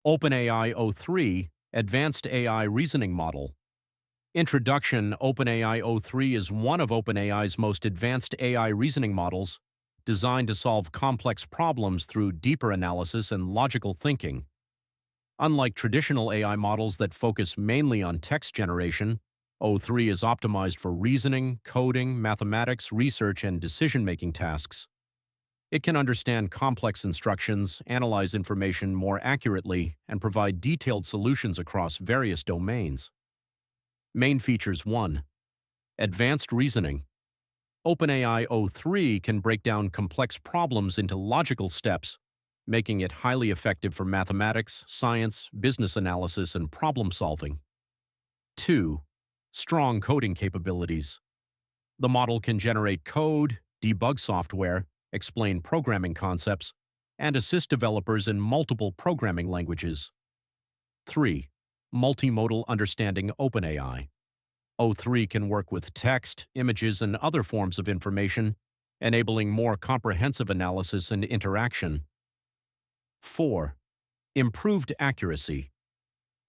OpenAI O3 Advanced AI Reasoning Model. Introduction. OpenAI O3 is one of OpenAI's most advanced AI reasoning models, designed to solve complex problems through deeper analysis and logical thinking. Unlike traditional AI models that focus mainly on text generation, O3 is optimized for reasoning, coding, mathematics, research, and decision-making tasks. It can understand complex instructions, analyze information more accurately, and provide detailed solutions across various domains. Main features. 1. Advanced reasoning. OpenAI O3 can break down complex problems into logical steps, making it highly effective for mathematics, science, business analysis, and problem solving. 2. Strong coding capabilities. The model can generate code, debug software, explain programming concepts, and assist developers in multiple programming languages. 3. Multimodal understanding. OpenAI O3 can work with text, images, and other forms of information, enabling more comprehensive analysis and interaction. 4. Improved accuracy.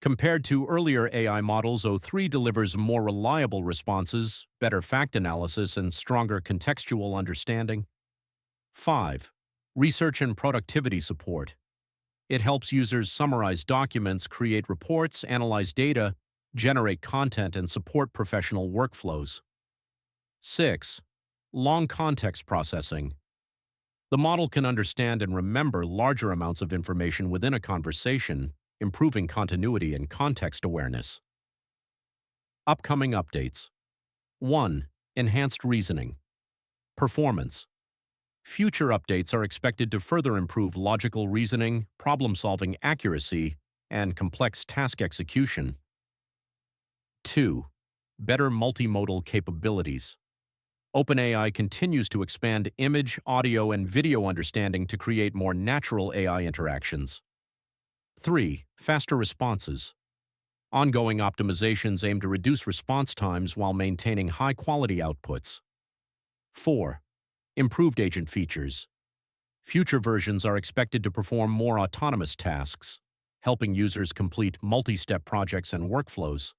Compared to earlier AI models, O3 delivers more reliable responses, better fact analysis, and stronger contextual understanding. 5. Research and productivity support. It helps users summarize documents, create reports, analyze data, generate content, and support professional workflows. 6. Long context processing. The model can understand and remember larger amounts of information within a conversation, improving continuity and context awareness. Upcoming updates. 1. Enhanced reasoning. Performance. Future updates are expected to further improve logical reasoning, problem-solving accuracy, and complex task execution. 2. Better multimodal capabilities. OpenAI continues to expand image, audio, and video understanding to create more natural AI interactions. 3. Faster responses. Ongoing optimizations aim to reduce response times while maintaining high-quality outputs. 4. Improved agent features. Future versions are expected to perform more autonomous tasks, helping users complete multi-step projects and workflows.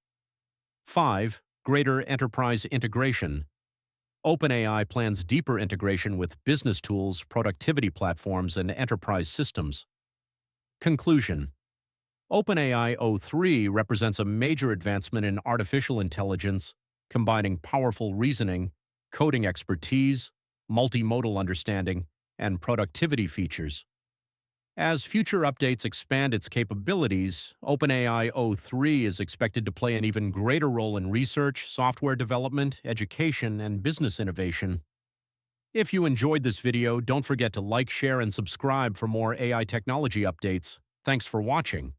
5. Greater enterprise integration. OpenAI plans deeper integration with business tools, productivity platforms, and enterprise systems. Conclusion. OpenAI O3 represents a major advancement in artificial intelligence, combining powerful reasoning, coding expertise, multimodal understanding, and productivity features. As future updates expand its capabilities, OpenAI O3 is expected to play an even greater role in research, software development, education, and business innovation. If you enjoyed this video, don't forget to like, share, and subscribe for more AI technology updates. Thanks for watching.